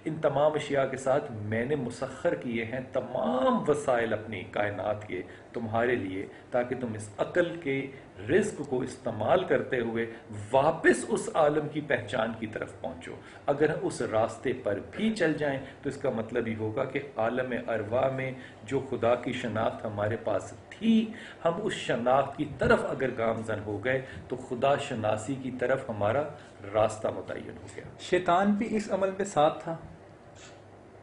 ان تمام اشیاء کے ساتھ میں نے مسخر کیے ہیں تمام وسائل اپنی کائنات کے تمہارے لیے، تاکہ تم اس عقل کے رزق کو استعمال کرتے ہوئے واپس اس عالم کی پہچان کی طرف پہنچو۔ اگر ہم اس راستے پر بھی چل جائیں تو اس کا مطلب یہ ہوگا کہ عالم ارواح میں جو خدا کی شناخت ہمارے پاس تھی، ہم اس شناخت کی طرف اگر گامزن ہو گئے تو خدا شناسی کی طرف ہمارا راستہ متعین ہو گیا۔ شیطان بھی اس عمل میں ساتھ تھا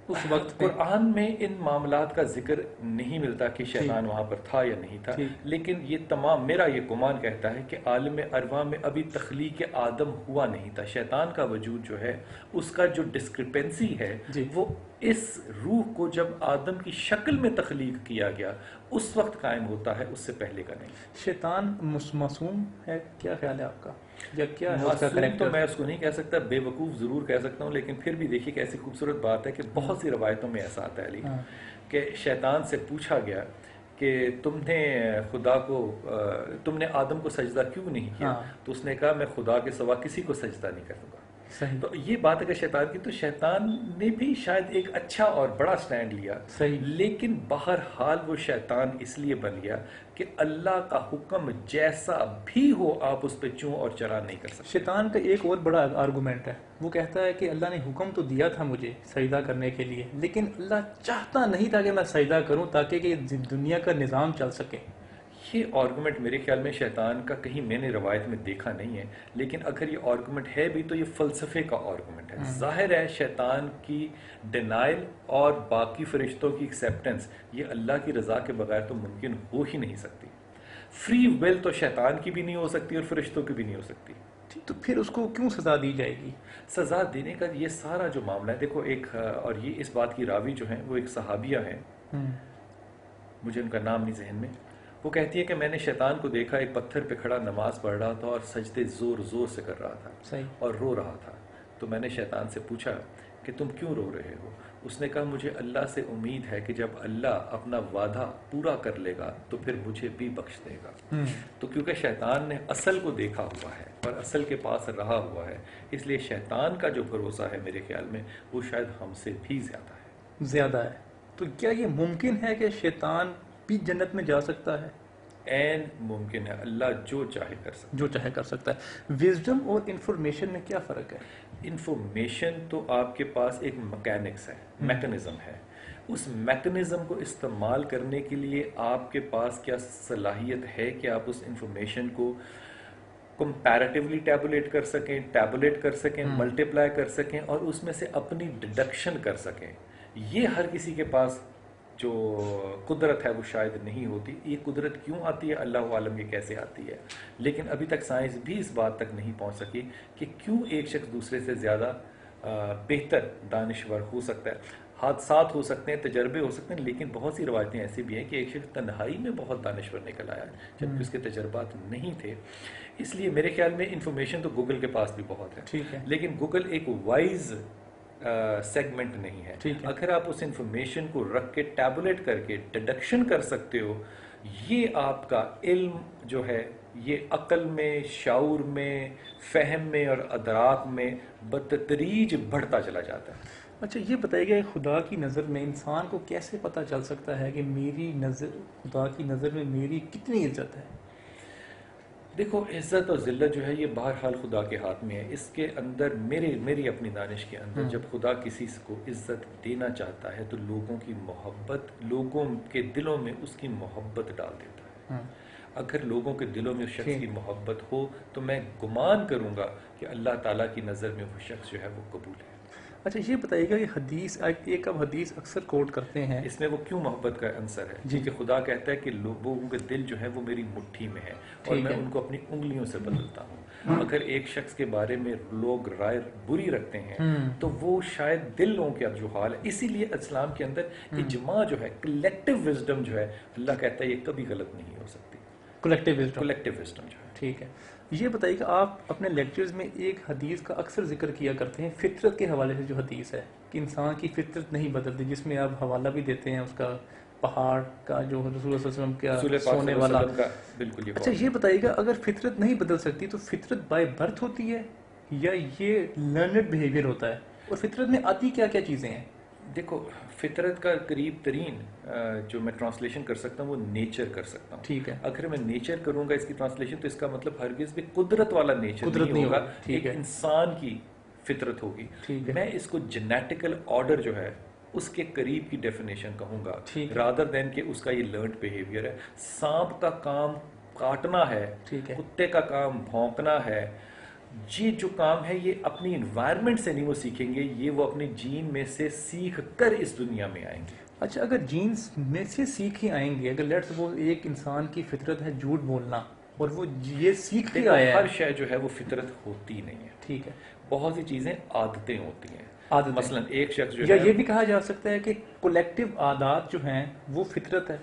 اس وقت پہ؟ قرآن میں ان معاملات کا ذکر نہیں ملتا کہ شیطان وہاں پر تھا یا نہیں تھا، لیکن یہ تمام میرا یہ گمان کہتا ہے کہ عالم ارواح میں ابھی تخلیق آدم ہوا نہیں تھا۔ شیطان کا وجود جو ہے اس کا جو ڈسکرپنسی ہے وہ اس روح کو جب آدم کی شکل میں تخلیق کیا گیا اس وقت قائم ہوتا ہے، اس سے پہلے کا نہیں۔ شیطان معصوم ہے؟ کیا خیال ہے آپ کا، یا کیا ہے اس کا معصوم تو کریکٹر؟ میں اس کو نہیں کہہ سکتا، بے وقوف ضرور کہہ سکتا ہوں، لیکن پھر بھی دیکھیے کہ ایسی خوبصورت بات ہے کہ بہت سی روایتوں میں ایسا آتا ہے علی کہ شیطان سے پوچھا گیا کہ تم نے خدا کو تم نے آدم کو سجدہ کیوں نہیں کیا؟ تو اس نے کہا میں خدا کے سوا کسی کو سجدہ نہیں کروں گا۔ تو یہ بات اگر شیطان کی، تو شیطان نے بھی شاید ایک اچھا اور بڑا سٹینڈ لیا، لیکن بہرحال وہ شیطان اس لیے بن گیا کہ اللہ کا حکم جیسا بھی ہو آپ اس پہ چوں اور چرا نہیں کر سکتے۔ شیطان کا ایک اور بڑا آرگومنٹ ہے، وہ کہتا ہے کہ اللہ نے حکم تو دیا تھا مجھے سجدہ کرنے کے لیے، لیکن اللہ چاہتا نہیں تھا کہ میں سجدہ کروں تاکہ کہ دنیا کا نظام چل سکے۔ یہ آرگومنٹ میرے خیال میں شیطان کا کہیں میں نے روایت میں دیکھا نہیں ہے، لیکن اگر یہ آرگومنٹ ہے بھی تو یہ فلسفے کا آرگومنٹ ہے۔ ظاہر ہے شیطان کی ڈینائل اور باقی فرشتوں کی ایکسیپٹنس یہ اللہ کی رضا کے بغیر تو ممکن ہو ہی نہیں سکتی۔ فری ول تو شیطان کی بھی نہیں ہو سکتی اور فرشتوں کی بھی نہیں ہو سکتی، تو پھر اس کو کیوں سزا دی جائے گی؟ سزا دینے کا یہ سارا جو معاملہ ہے، دیکھو ایک اور یہ اس بات کی راوی جو ہیں وہ ایک صحابیہ ہیں، مجھے ان کا نام نہیں ذہن میں، وہ کہتی ہے کہ میں نے شیطان کو دیکھا ایک پتھر پہ کھڑا نماز پڑھ رہا تھا اور سجدے زور زور سے کر رہا تھا اور رو رہا تھا۔ تو میں نے شیطان سے پوچھا کہ تم کیوں رو رہے ہو؟ اس نے کہا مجھے اللہ سے امید ہے کہ جب اللہ اپنا وعدہ پورا کر لے گا تو پھر مجھے بھی بخش دے گا۔ تو کیونکہ شیطان نے اصل کو دیکھا ہوا ہے اور اصل کے پاس رہا ہوا ہے، اس لیے شیطان کا جو بھروسہ ہے میرے خیال میں وہ شاید ہم سے بھی زیادہ ہے۔ تو کیا یہ ممکن ہے کہ شیطان بھی جنت میں جا سکتا ہے؟ این ممکن ہے، اللہ جو چاہے کر سکتا ہے۔ وزڈم اور انفارمیشن میں کیا فرق ہے؟ انفارمیشن تو آپ کے پاس ایک میکینکس ہے، میکنزم ہے، اس میکنزم کو استعمال کرنے کے لیے آپ کے پاس کیا صلاحیت ہے کہ آپ اس انفارمیشن کو کمپیریٹیولی ٹیبولیٹ کر سکیں، ملٹیپلائی کر سکیں اور اس میں سے اپنی ڈیڈکشن کر سکیں۔ یہ ہر کسی کے پاس جو قدرت ہے وہ شاید نہیں ہوتی۔ یہ قدرت کیوں آتی ہے اللہ عالم یہ کیسے آتی ہے، لیکن ابھی تک سائنس بھی اس بات تک نہیں پہنچ سکی کہ کیوں ایک شخص دوسرے سے زیادہ بہتر دانشور ہو سکتا ہے۔ حادثات ہو سکتے ہیں، تجربے ہو سکتے ہیں، لیکن بہت سی روایتیں ایسی بھی ہیں کہ ایک شخص تنہائی میں بہت دانشور نکل آیا جبکہ اس کے تجربات نہیں تھے۔ اس لیے میرے خیال میں انفارمیشن تو گوگل کے پاس بھی بہت ہے، لیکن گوگل ایک وائز سیگمنٹ نہیں ہے۔ اگر آپ اس انفارمیشن کو رکھ کے ٹیبولیٹ کر کے ڈیڈکشن کر سکتے ہو، یہ آپ کا علم جو ہے یہ عقل میں، شعور میں، فہم میں اور ادراک میں بتدریج بڑھتا چلا جاتا ہے۔ اچھا یہ بتائیے کہ خدا کی نظر میں انسان کو کیسے پتہ چل سکتا ہے کہ میری نظر خدا کی نظر میں میری کتنی عزت ہے؟ دیکھو عزت اور ذلت جو ہے یہ بہرحال خدا کے ہاتھ میں ہے۔ اس کے اندر میری اپنی دانش کے اندر جب خدا کسی کو عزت دینا چاہتا ہے تو لوگوں کی محبت، لوگوں کے دلوں میں اس کی محبت ڈال دیتا ہے۔ اگر لوگوں کے دلوں میں اس شخص کی محبت ہو تو میں گمان کروں گا کہ اللہ تعالیٰ کی نظر میں وہ شخص جو ہے وہ قبول ہے۔ اچھا یہ بتائیے گا کہ حدیث ایک اب حدیث اکثر کوٹ کرتے ہیں، اس میں وہ کیوں محبت کا عنصر ہے؟ کیونکہ خدا کہتا ہے کہ لوگوں کے دل جو ہے وہ میری مٹھی میں ہے اور میں ان کو اپنی انگلیوں سے بدلتا ہوں۔ اگر ایک شخص کے بارے میں لوگ رائے بری رکھتے ہیں تو وہ شاید دلوں کا جو حال ہے، اسی لیے اسلام کے اندر اجماع جو ہے، کلیکٹیو وزڈم جو ہے، اللہ کہتا ہے یہ کبھی غلط نہیں ہو سکتی۔ کلیکٹیو وزڈم جو ہے۔ ٹھیک ہے، یہ بتائیے کہ آپ اپنے لیکچرز میں ایک حدیث کا اکثر ذکر کیا کرتے ہیں، فطرت کے حوالے سے جو حدیث ہے کہ انسان کی فطرت نہیں بدلتی، جس میں آپ حوالہ بھی دیتے ہیں اس کا پہاڑ کا جو رسول صلی اللہ علیہ وسلم کا سونے والا۔ بالکل۔ اچھا یہ بتائیے گا اگر فطرت نہیں بدل سکتی تو فطرت بائی برتھ ہوتی ہے یا یہ لرنڈ بیہیویئر ہوتا ہے؟ اور فطرت میں آتی کیا کیا چیزیں ہیں؟ دیکھو فطرت کا قریب ترین جو میں ٹرانسلیشن کر سکتا ہوں وہ نیچر کر سکتا ہوں. ٹھیک ہے. اگر میں نیچر کروں گا اس کی ٹرانسلیشن تو اس کا مطلب ہرگز بھی قدرت والا نیچر قدرت نہیں ہوگا, ٹھیک ایک ہے. انسان کی فطرت ہوگی. ٹھیک ہے. میں اس کو جینیٹیکل آرڈر جو ہے اس کے قریب کی ڈیفینیشن کہوں گا, ٹھیک ہے. رادر دین کہ اس کا یہ لرنڈ بیہیویئر ہے. سانپ کا کام کاٹنا ہے, ٹھیک ہے. کتے کا کام بھونکنا ہے, یہ جو کام ہے یہ اپنی انوائرمنٹ سے نہیں وہ سیکھیں گے, یہ وہ اپنے جین میں سے سیکھ کر اس دنیا میں آئیں گے. اچھا, اگر جینز میں سے سیکھ ہی آئیں گے, اگر لیٹس سپوز ایک انسان کی فطرت ہے جھوٹ بولنا اور وہ یہ سیکھ کے آیا ہر ہے, شے جو ہے وہ فطرت ہوتی نہیں ہے. ٹھیک ہے. بہت سی چیزیں عادتیں ہوتی ہیں. عادتیں. مثلا ایک شخص جو یا ہے یہ بھی کہا جا سکتا ہے کہ کولیکٹیو عادات جو ہیں وہ فطرت ہے,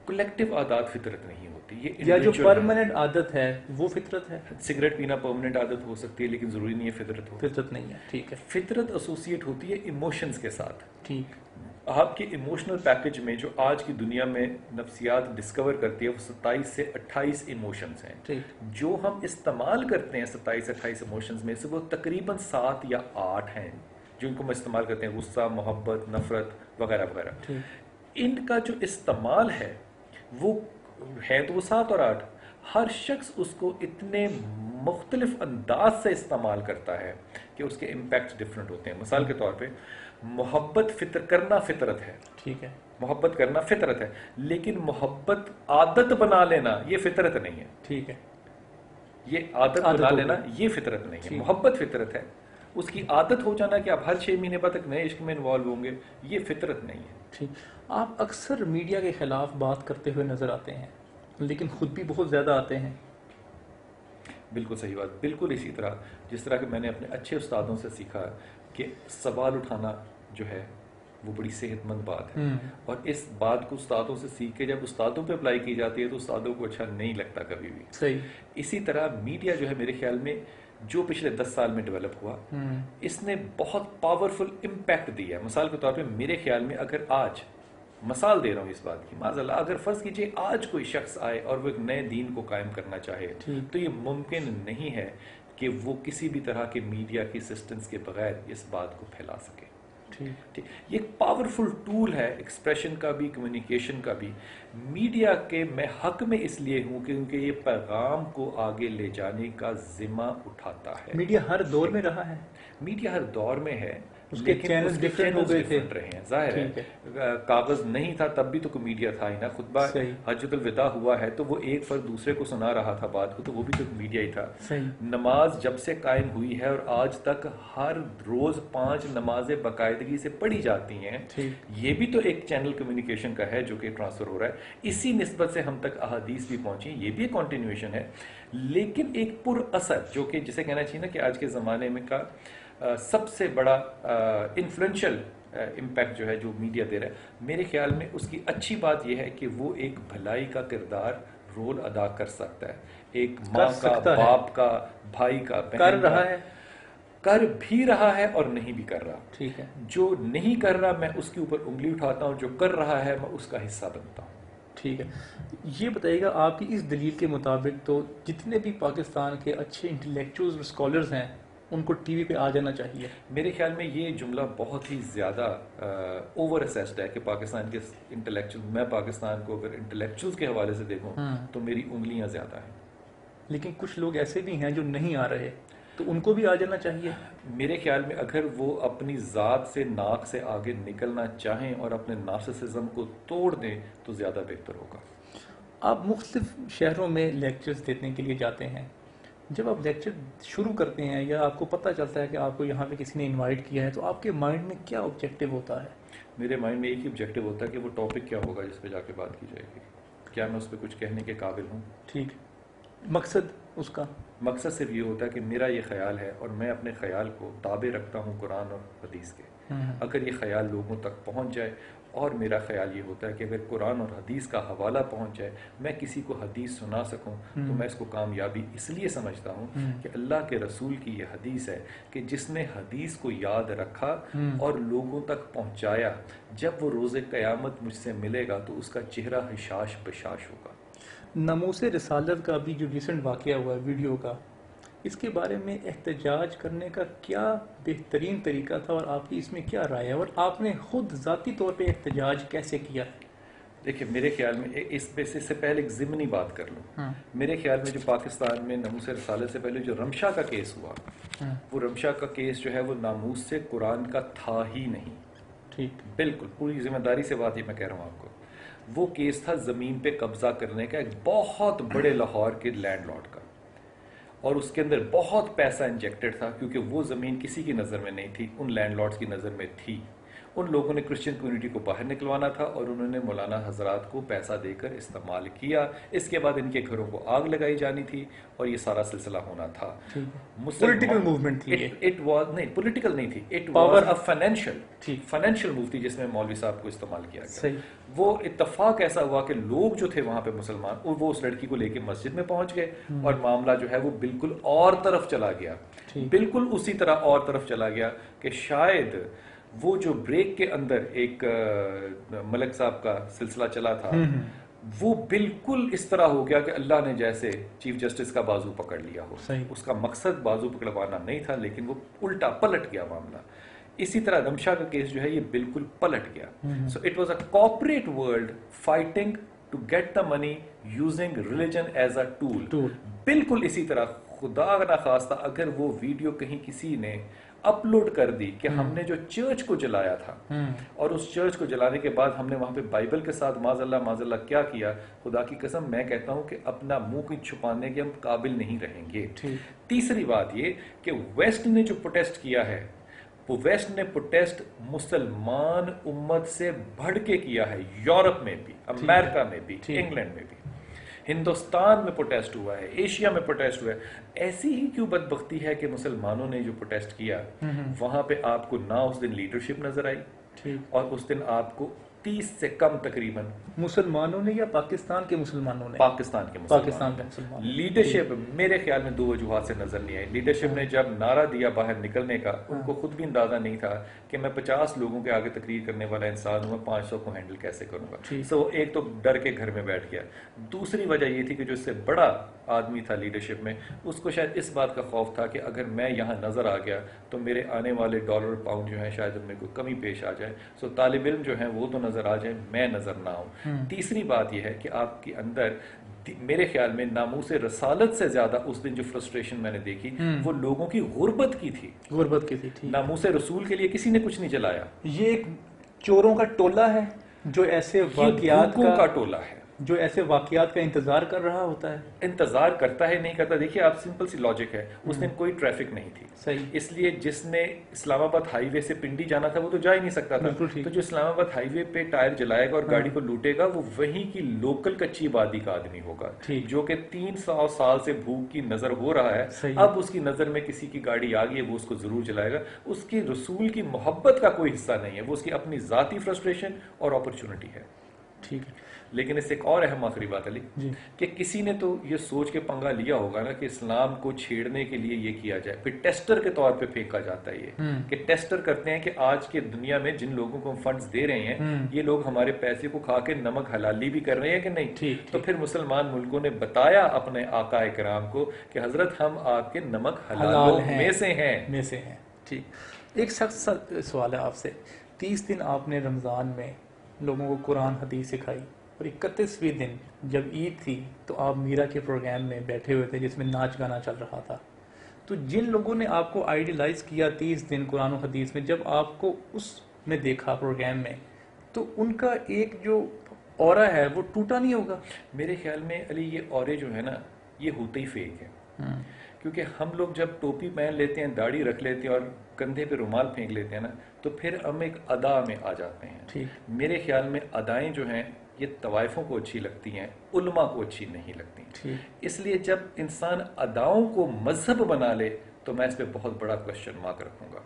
کلیکٹیو عادات فطرت نہیں ہوتی, یہ یا جو individual پرماننٹ عادت ہے وہ فطرت ہے. سگریٹ پینا پرماننٹ عادت ہو سکتی ہے لیکن ضروری نہیں ہے فطرت ہو. فطرت نہیں ہے. ٹھیک ہے. فطرت ایسوسیٹ ہوتی ہے ایموشنز کے ساتھ. ٹھیک. آپ کے ایموشنل پیکج میں جو آج کی دنیا میں نفسیات ڈسکور کرتی ہے وہ 27 سے 28 ایموشنز ہیں. ٹھیک. جو ہم استعمال کرتے ہیں 27 28 ایموشنز میں سے وہ تقریباً 7 یا 8 ہیں جو ان کو ہم استعمال کرتے ہیں, غصہ, محبت, نفرت وغیرہ وغیرہ. ان کا جو استعمال ہے وہ ہے تو وہ 7 اور 8, ہر شخص اس کو اتنے مختلف انداز سے استعمال کرتا ہے کہ اس کے امپیکٹ ڈفرینٹ ہوتے ہیں. مثال کے طور پہ محبت کرنا فطرت ہے. ٹھیک ہے. محبت کرنا فطرت ہے, لیکن محبت عادت بنا لینا یہ فطرت نہیں ہے. ٹھیک ہے. یہ عادت بنا لینا یہ فطرت نہیں ہے. محبت فطرت ہے, اس کی عادت ہو جانا کہ آپ ہر 6 مہینے بعد ایک نئے عشق میں انوالو ہوں گے, یہ فطرت نہیں ہے. ٹھیک. آپ اکثر میڈیا کے خلاف بات کرتے ہوئے نظر آتے ہیں لیکن خود بھی بہت زیادہ آتے ہیں. بالکل صحیح بات. بالکل اسی طرح جس طرح کہ میں نے اپنے اچھے استادوں سے سیکھا کہ سوال اٹھانا جو ہے وہ بڑی صحت مند بات ہے, اور اس بات کو استادوں سے سیکھ کے جب استادوں پہ اپلائی کی جاتی ہے تو استادوں کو اچھا نہیں لگتا کبھی بھی. صحیح. اسی طرح میڈیا جو ہے میرے خیال میں جو پچھلے 10 سال میں ڈیولپ ہوا اس نے بہت پاورفل امپیکٹ دیا ہے. مثال کے طور پہ میرے خیال میں اگر آج, مثال دے رہا ہوں اس بات کی, معاذ اللہ اگر فرض کیجئے آج کوئی شخص آئے اور وہ ایک نئے دین کو قائم کرنا چاہے تو یہ ممکن نہیں ہے کہ وہ کسی بھی طرح کے میڈیا کی اسسٹنس کے بغیر اس بات کو پھیلا سکے. ٹھیک. یہ ایک پاورفل ٹول ہے ایکسپریشن کا بھی, کمیونیکیشن کا بھی. میڈیا کے میں حق میں اس لیے ہوں کیونکہ یہ پیغام کو آگے لے جانے کا ذمہ اٹھاتا ہے. میڈیا ہر دور میں رہا ہے. میڈیا ہر دور میں ہے, اس کے چینلز ڈفرینٹ ہو گئے تھے. رہے ہیں. ظاہر ہے کاغذ نہیں تھا تب بھی تو کوئی میڈیا تھا ہی نا. خطبہ حجۃ الوداع ہوا ہے تو وہ ایک فرد دوسرے کو سنا رہا تھا بات کو, تو وہ بھی تو میڈیا ہی تھا. نماز جب سے قائم ہوئی ہے اور آج تک ہر روز 5 نمازیں باقاعدگی سے پڑھی جاتی ہیں, یہ بھی تو ایک چینل کمیونیکیشن کا ہے جو کہ ٹرانسفر ہو رہا ہے. اسی نسبت سے ہم تک احادیث بھی پہنچی, یہ بھی ایک کنٹینیویشن ہے. لیکن ایک پر اثر جو کہ جسے کہنا چاہیے نا کہ آج کے زمانے میں کا سب سے بڑا انفلوئنشل امپیکٹ جو ہے جو میڈیا دے رہا ہے, میرے خیال میں اس کی اچھی بات یہ ہے کہ وہ ایک بھلائی کا کردار رول ادا کر سکتا ہے. ایک ماں کا, باپ کا, بھائی کا, کر رہا ہے, کر بھی رہا ہے اور نہیں بھی کر رہا. ٹھیک ہے. جو نہیں کر رہا میں اس کے اوپر انگلی اٹھاتا ہوں, جو کر رہا ہے میں اس کا حصہ بنتا ہوں. ٹھیک ہے. یہ بتائیے گا آپ کی اس دلیل کے مطابق تو جتنے بھی پاکستان کے اچھے انٹلیکچوئلز اور اسکالرز ہیں ان کو ٹی وی پہ آ جانا چاہیے. میرے خیال میں یہ جملہ بہت ہی زیادہ اوور اسیسڈ ہے کہ پاکستان کے انٹلیکچوئل, میں پاکستان کو اگر انٹلیکچوئلز کے حوالے سے دیکھوں تو میری انگلیاں زیادہ ہیں. لیکن کچھ لوگ ایسے بھی ہیں جو نہیں آ رہے, تو ان کو بھی آ جانا چاہیے. میرے خیال میں اگر وہ اپنی ذات سے, ناک سے آگے نکلنا چاہیں اور اپنے نارسسزم کو توڑ دیں تو زیادہ بہتر ہوگا. آپ مختلف شہروں میں لیکچرز دینے کے لیے جاتے ہیں. جب آپ لیکچر شروع کرتے ہیں یا آپ کو پتہ چلتا ہے کہ آپ کو یہاں پہ کسی نے انوائٹ کیا ہے, تو آپ کے مائنڈ میں کیا آبجیکٹیو ہوتا ہے؟ میرے مائنڈ میں ایک ہی آبجیکٹیو ہوتا ہے کہ وہ ٹاپک کیا ہوگا جس پہ جا کے بات کی جائے گی, کیا میں اس پہ کچھ کہنے کے قابل ہوں. ٹھیک. مقصد اس کا مقصد صرف یہ ہوتا ہے کہ میرا یہ خیال ہے اور میں اپنے خیال کو تابع رکھتا ہوں قرآن اور حدیث کے. اگر یہ خیال لوگوں تک پہنچ جائے, اور میرا خیال یہ ہوتا ہے کہ اگر قرآن اور حدیث کا حوالہ پہنچ جائے, میں کسی کو حدیث سنا سکوں, تو میں اس کو کامیابی اس لیے سمجھتا ہوں کہ اللہ کے رسول کی یہ حدیث ہے کہ جس نے حدیث کو یاد رکھا اور لوگوں تک پہنچایا, جب وہ روز قیامت مجھ سے ملے گا تو اس کا چہرہ حشاش بشاش ہوگا. ناموس رسالت کا بھی جو ریسنٹ واقعہ ہوا ہے ویڈیو کا, اس کے بارے میں احتجاج کرنے کا کیا بہترین طریقہ تھا اور آپ کی اس میں کیا رائے ہے، اور آپ نے خود ذاتی طور پہ احتجاج کیسے کیا ہے؟ دیکھیں میرے خیال میں اس بیسس سے پہلے ایک ضمنی بات کر لوں. میرے خیال میں جو پاکستان میں ناموس رسالت سے پہلے جو رمشا کا کیس ہوا، وہ رمشا کا کیس جو ہے وہ ناموس سے قرآن کا تھا ہی نہیں. ٹھیک. بالکل پوری ذمہ داری سے بات یہ میں کہہ رہا ہوں آپ کو. وہ کیس تھا زمین پہ قبضہ کرنے کا، ایک بہت بڑے لاہور کے لینڈ لارڈ کا، اور اس کے اندر بہت پیسہ انجیکٹڈ تھا، کیونکہ وہ زمین کسی کی نظر میں نہیں تھی، ان لینڈ لارڈز کی نظر میں تھی. ان لوگوں نے کرسچن کمیونٹی کو باہر نکلوانا تھا، اور انہوں نے مولانا حضرات کو پیسہ دے کر استعمال کیا. اس کے بعد ان کے گھروں کو آگ لگائی جانی تھی، اور یہ سارا سلسلہ ہونا تھا. پولیٹیکل موومنٹ تھی یہ. اٹ واز نہیں، پولیٹیکل نہیں تھی، it Power. Was a financial move تھی جس میں مولوی صاحب کو استعمال کیا گیا. صحیح. وہ اتفاق ایسا ہوا کہ لوگ جو تھے وہاں پہ مسلمان، وہ اس لڑکی کو لے کے مسجد میں پہنچ گئے، اور معاملہ جو ہے وہ بالکل اور طرف چلا گیا. بالکل اسی طرح اور طرف چلا گیا کہ شاید وہ جو بریک کے اندر ایک ملک صاحب کا سلسلہ چلا تھا، وہ بالکل اس طرح ہو گیا کہ اللہ نے جیسے چیف جسٹس کا بازو پکڑ لیا ہو. اس کا مقصد بازو پکڑوانا نہیں تھا، لیکن وہ الٹا پلٹ گیا معاملہ. اسی طرح رمشا کا کیس جو ہے یہ بالکل پلٹ گیا. So it was a corporate world fighting to get the money using religion as a tool. بالکل اسی طرح خدا نہ خواستہ اگر وہ ویڈیو کہیں کسی نے اپلوڈ کر دی کہ ہم نے جو چرچ کو جلایا تھا، اور اس چرچ کو جلانے کے بعد ہم نے وہاں پہ بائبل کے ساتھ معاذ اللہ کیا کیا، خدا کی قسم میں کہتا ہوں کہ اپنا منہ کی چھپانے کے ہم قابل نہیں رہیں گے. تیسری بات یہ کہ ویسٹ نے جو پروٹیسٹ کیا ہے، وہ ویسٹ نے پروٹیسٹ مسلمان امت سے بڑھ کے کیا ہے. یورپ میں بھی، امریکہ میں بھی، انگلینڈ میں بھی، ہندوستان میں پروٹیسٹ ہوا ہے، ایشیا میں پروٹیسٹ ہوا ہے. ایسی ہی کیوں بدبختی ہے کہ مسلمانوں نے جو پروٹیسٹ کیا وہاں پہ آپ کو نہ اس دن لیڈرشپ نظر آئی، اور اس دن آپ کو 30 سے کم تقریباً مسلمانوں نے یا پاکستان کے مسلمانوں نے؟ پاکستان کے مسلمان. لیڈرشپ میرے خیال میں دو وجوہات سے نظر نہیں آئی. لیڈرشپ نے جب نعرہ دیا باہر نکلنے کا، ان کو خود بھی اندازہ نہیں تھا کہ میں 50 لوگوں کے آگے تقریر کرنے والا انسان ہوں، میں 500 کو ہینڈل کیسے کروں گا. سو ایک تو ڈر کے گھر میں بیٹھ گیا. دوسری وجہ یہ تھی کہ جو اس سے بڑا آدمی تھا لیڈرشپ میں، اس کو شاید اس بات کا خوف تھا کہ اگر میں یہاں نظر آ گیا تو میرے آنے والے ڈالر پاؤنڈ جو ہیں شاید ان میں کوئی کمی پیش آ جائے. سو طالب علم جو ہیں وہ تو نظر آ جائیں، میں نظر نہ ہوں. تیسری بات یہ ہے کہ آپ کے اندر میرے خیال میں ناموس رسالت سے زیادہ اس دن جو فرسٹریشن میں نے دیکھی وہ لوگوں کی غربت کی تھی. ناموس رسول کے لیے کسی نے کچھ نہیں چلایا. یہ ایک چوروں کا ٹولہ ہے جو ایسے واقعات کا ٹولہ ہے، جو ایسے واقعات کا انتظار کر رہا ہوتا ہے. انتظار کرتا ہے نہیں کرتا. دیکھیے آپ سمپل سی لاجک ہے، اس دن کوئی ٹریفک نہیں تھی. صحیح. اس لیے جس نے اسلام آباد ہائی وے سے پنڈی جانا تھا وہ تو جا ہی نہیں سکتا تھا. تو جو اسلام آباد ہائی وے پہ ٹائر جلائے گا اور گاڑی کو لوٹے گا وہ وہیں کی لوکل کچی آبادی کا آدمی ہوگا جو کہ 300 سال سے بھوک کی نظر ہو رہا ہے. اب اس کی نظر میں کسی کی گاڑی آ گئی ہے وہ اس کو ضرور جلائے گا. اس کی رسول کی محبت کا کوئی حصہ نہیں ہے، وہ اس کی اپنی ذاتی فرسٹریشن اور اپرچونٹی ہے. ٹھیک ہے. لیکن اس سے ایک اور اہم آخری بات علی، کہ کسی نے تو یہ سوچ کے پنگا لیا ہوگا نا کہ اسلام کو چھیڑنے کے لیے یہ کیا جائے، پھر ٹیسٹر کے طور پہ پھینکا جاتا ہے یہ کہ ٹیسٹر کرتے ہیں کہ آج کے دنیا میں جن لوگوں کو ہم فنڈز دے رہے ہیں یہ لوگ ہمارے پیسے کو کھا کے نمک حلالی بھی کر رہے ہیں کہ نہیں. تو پھر مسلمان ملکوں نے بتایا اپنے آقا کرام کو کہ حضرت ہم آپ کے نمک حلالوں میں سے ہیں. ٹھیک. ایک سخت سوال ہے آپ سے. 30 دن آپ نے رمضان میں لوگوں کو قرآن حدیث سکھائی، اور 31ویں دن جب عید تھی تو آپ میرا کے پروگرام میں بیٹھے ہوئے تھے جس میں ناچ گانا چل رہا تھا. تو جن لوگوں نے آپ کو آئیڈیلائز کیا 30 دن قرآن و حدیث میں، جب آپ کو اس میں دیکھا پروگرام میں، تو ان کا ایک جو اورا ہے وہ ٹوٹا نہیں ہوگا؟ میرے خیال میں علی یہ اورے جو ہے نا یہ ہوتے ہی فیک ہے. کیونکہ ہم لوگ جب ٹوپی پہن لیتے ہیں، داڑھی رکھ لیتے ہیں اور کندھے پہ رومال پھینک لیتے ہیں نا، تو پھر ہم ایک ادا میں آ جاتے ہیں. میرے خیال میں ادائیں جو ہیں یہ طوائفوں کو اچھی لگتی ہیں، علماء کو اچھی نہیں لگتی. اس لیے جب انسان اداؤں کو مذہب بنا لے تو میں اس پہ بہت بڑا کوشچن مارک رکھوں گا.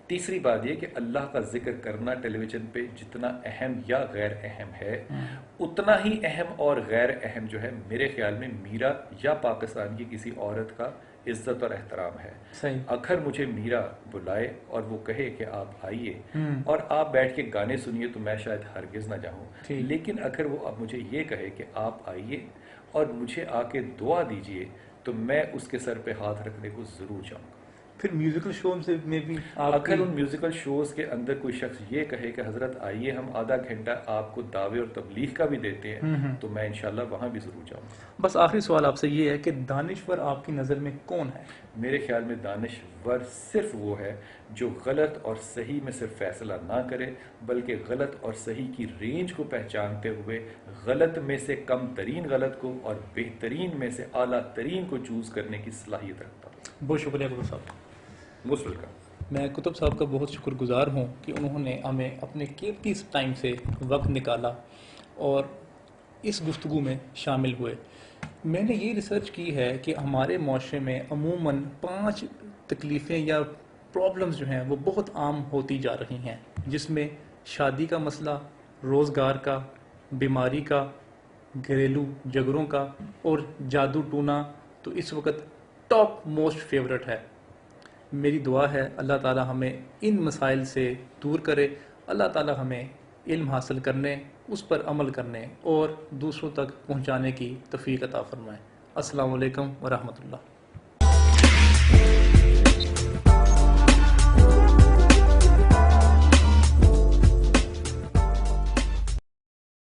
تیسری بات یہ کہ اللہ کا ذکر کرنا ٹیلی ویژن پہ جتنا اہم یا غیر اہم ہے، اتنا ہی اہم اور غیر اہم جو ہے میرے خیال میں میرا یا پاکستان کی کسی عورت کا عزت اور احترام ہے. اگر مجھے میرا بلائے اور وہ کہے کہ آپ آئیے اور آپ بیٹھ کے گانے سنیے تو میں شاید ہرگز نہ جاؤں. لیکن اگر وہ اب مجھے یہ کہے کہ آپ آئیے اور مجھے آ کے دعا دیجئے تو میں اس کے سر پہ ہاتھ رکھنے کو ضرور چاہوں گا. پھر میوزیکل شو میں بھی آپ اگر ان میوزیکل شوز کے اندر کوئی شخص یہ کہے کہ حضرت آئیے ہم آدھا گھنٹہ آپ کو دعوے اور تبلیغ کا بھی دیتے ہیں تو میں انشاءاللہ وہاں بھی ضرور جاؤں گا. بس آخری سوال آپ سے یہ ہے کہ دانشور آپ کی نظر میں کون ہے؟ میرے خیال میں دانشور صرف وہ ہے جو غلط اور صحیح میں صرف فیصلہ نہ کرے بلکہ غلط اور صحیح کی رینج کو پہچانتے ہوئے غلط میں سے کم ترین غلط کو اور بہترین میں سے اعلیٰ ترین کو چوز کرنے کی صلاحیت رکھتا ہے. بہت شکریہ کتب صاحب. Most welcome. میں کتب صاحب کا بہت شکر گزار ہوں کہ انہوں نے ہمیں اپنے قیمتی ٹائم سے وقت نکالا اور اس گفتگو میں شامل ہوئے. میں نے یہ ریسرچ کی ہے کہ ہمارے معاشرے میں عموماً 5 تکلیفیں یا پرابلمز جو ہیں وہ بہت عام ہوتی جا رہی ہیں، جس میں شادی کا مسئلہ، روزگار کا، بیماری کا، گھریلو جھگڑوں کا اور جادو ٹونا تو اس وقت ٹاپ موسٹ فیورٹ ہے. میری دعا ہے اللہ تعالی ہمیں ان مسائل سے دور کرے، اللہ تعالی ہمیں علم حاصل کرنے، اس پر عمل کرنے اور دوسروں تک پہنچانے کی توفیق عطا فرمائے. السلام علیکم ورحمۃ اللہ.